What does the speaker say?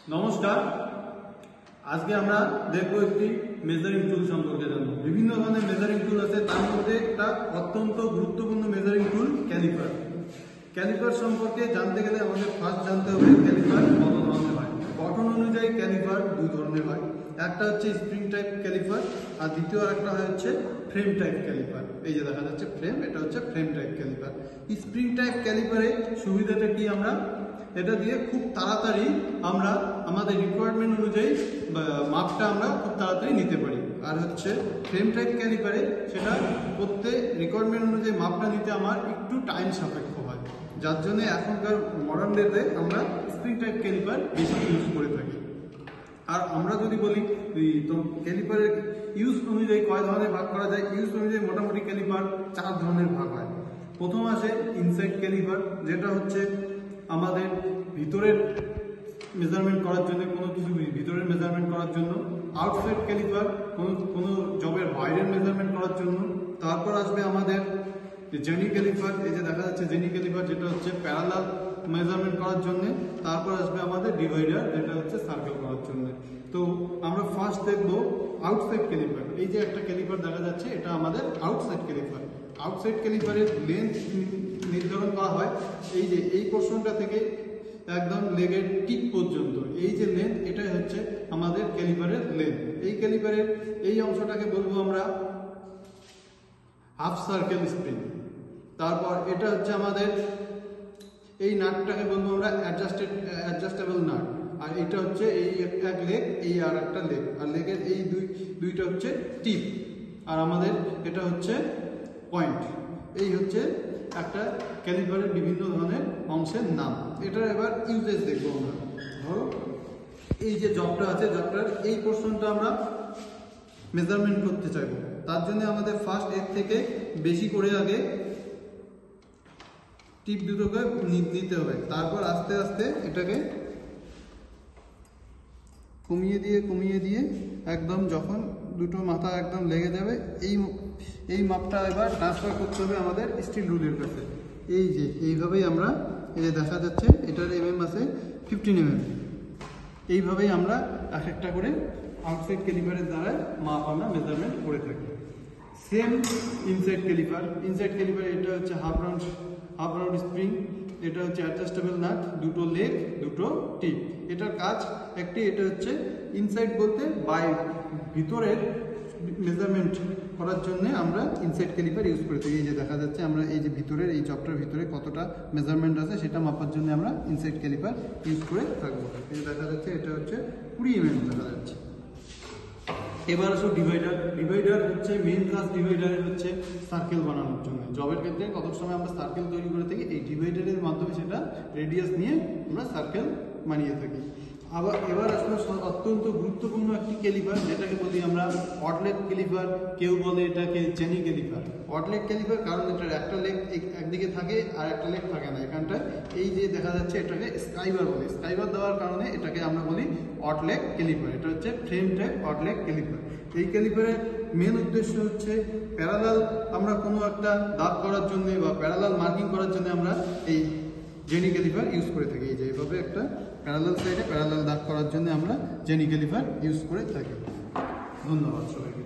নমস্কার। আজকে আমরা দেখব একটি মেজারিং টুল সম্পর্কে জানব। বিভিন্ন ধরনের মেজারিং টুল আছে, তার মধ্যে একটা অত্যন্ত গুরুত্বপূর্ণ মেজারিং টুল ক্যালিপার। ক্যালিপার সম্পর্কে জানতে গেলে আমাদের ফার্স্ট জানতে হবে ক্যালিপার কত ধরনের হয়। গঠন অনুযায়ী ক্যালিপার দুই ধরনের হয়, একটা হচ্ছে স্প্রিং টাইপ ক্যালিপার আর দ্বিতীয় একটা হচ্ছে ফ্রেম টাইপ ক্যালিপার। এই যে দেখা যাচ্ছে ফ্রেম, এটা হচ্ছে frame type caliper. Spring type ক্যালিপারে সুবিধাটা কি, আমরা এটা দিয়ে খুব তাড়াতাড়ি আমরা আমাদের রিকোয়ারমেন্ট অনুযায়ী মাপটা আমরা খুব তাড়াতাড়ি নিতে পারি। আর হচ্ছে ফ্রেম টাইপ ক্যালিপারে সেটা করতে রিকোয়ারমেন্ট অনুযায়ী মাপটা নিতে আমার একটু টাইম সাপেক্ষ হয়, যার জন্য এখনকার মডার্ন ডেতে আমরা স্প্রিং টাইপ ক্যালিপার বেশি ইউজ করে থাকি। আর আমরা যদি বলি তো ক্যালিপারের ইউজ অনুযায়ী কয় ধরনের ভাগ করা যায়, ইউজ অনুযায়ী মোটামুটি ক্যালিপার 4 ধরনের ভাগ হয়। প্রথম আসে ইনসাইড ক্যালিপার, যেটা হচ্ছে আমাদের ভিতরের মেজারমেন্ট করার জন্য, কোনো কিছু ভিতরের মেজারমেন্ট করার জন্য। আউটসাইড ক্যালিপার কোনো জবের বাইরের মেজারমেন্ট করার জন্য। তারপর আসবে আমাদের জেনি ক্যালিপার, এই যে দেখা যাচ্ছে জেনি ক্যালিপার, যেটা হচ্ছে প্যারালাল মেজারমেন্ট করার জন্য। তারপর আসবে আমাদের ডিভাইডার, যেটা হচ্ছে সার্কেল করার জন্য। তো আমরা ফার্স্ট দেখবো আউটসাইড ক্যালিপার। এই যে একটা ক্যালিপার দেখা যাচ্ছে, এটা আমাদের আউটসাইড ক্যালিপার। আউটসাইড ক্যালিপারের লেন্থ নির্ধারণ করা হয় এই যে এই পোর্শনটা থেকে একদম লেগের টিপ পর্যন্ত, এই যে লেন্থ, এটাই হচ্ছে আমাদের ক্যালিপারের লেন্থ। এই ক্যালিপারের এই অংশটাকে বলবো আমরা হাফ সার্কেল স্প্রিং। তারপর এটা হচ্ছে আমাদের এই নাটটাকে বলবো আমরা অ্যাডজাস্টেবল নাট। আর এটা হচ্ছে এই এক লেগ, এই আর একটা লেগ, আর লেগের এই দুইটা হচ্ছে টিপ, আর আমাদের এটা হচ্ছে পয়েন্ট। এই হচ্ছে একটা ক্যালিপারের বিভিন্ন ধরনের অংশের নাম। এটার এবার ইউজেস দেখবো আমরা। ধরো এই যে জবটা আছে, জবটার এই পোর্শনটা আমরা মেজারমেন্ট করতে চাইবো, তার জন্য আমাদের ফার্স্ট এর থেকে বেশি করে আগে টিপ দুটোকে নিতে হবে। তারপর আস্তে আস্তে এটাকে কমিয়ে দিয়ে একদম যখন দুটো মাথা একদম লেগে যাবে, এই মাপটা এবার ট্রান্সফার করতে হবে আমাদের স্টিল রুলের কাছে। এই যে এইভাবেই আমরা, এই যে দেখা যাচ্ছে এটার আছে 15 mm। এইভাবেই আমরা এক একটা করে আউটসাইড ক্যালিপারের দ্বারা মাপ আমরা মেজারমেন্ট করে থাকি। Same inside caliper. Inside caliper এটা হচ্ছে হাফ রাউন্ড স্প্রিং, এটা হচ্ছে অ্যাডজাস্টেবল নাট, দুটো লেগ, দুটো টিপ। এটার কাজ একটি, এটা হচ্ছে ইনসাইড বলতে ভিতরের মেজারমেন্ট করার জন্য আমরা ইনসাইড ক্যালিপার ইউজ করে থাকি। এই যে দেখা যাচ্ছে আমরা এই যে ভিতরের এই জবটার ভিতরে কতটা মেজারমেন্ট আছে সেটা মাপার জন্য আমরা ইনসাইড ক্যালিপার ইউজ করে থাকবো। এই যে দেখা যাচ্ছে এটা হচ্ছে 20 mm দেখা যাচ্ছে। এবার আসো ডিভাইডার। ডিভাইডার হচ্ছে মেইন কাজ ডিভাইডারের হচ্ছে সার্কেল বানানোর জন্য। জবের ক্ষেত্রে কত সময় আমরা সার্কেল তৈরি করে থাকি, এই ডিভাইডারের মাধ্যমে সেটা রেডিয়াস নিয়ে আমরা সার্কেল বানিয়ে থাকি। এবার আসলে অত্যন্ত গুরুত্বপূর্ণ একটি ক্যালিপার, যেটাকে বলি আমরা অডলেগ ক্যালিপার, কেউ বলে এটাকে জেনি ক্যালিপার। অডলেগ ক্যালিপার কারণ এটার একটা লেগ একদিকে থাকে আর একটা লেগ থাকে না এখানটায়। এই যে দেখা যাচ্ছে এটাকে স্কাইবার বলে। স্কাইবার দেওয়ার কারণে এটাকে আমরা বলি অডলেগ ক্যালিপার। এটা হচ্ছে ফ্রেম টাইপ অডলেগ ক্যালিপার। এই ক্যালিপারের মেন উদ্দেশ্য হচ্ছে প্যারালাল আমরা কোনো একটা দাগ করার জন্য বা প্যারালাল মার্কিং করার জন্য আমরা এই জেনি ক্যালিপার ইউজ করে থাকি। এই যে এইভাবে একটা প্যারালাল সাইডে প্যারালাল দাগ করার জন্য আমরা জেনি ক্যালিপার ইউজ করে থাকি। ধন্যবাদ সবাইকে।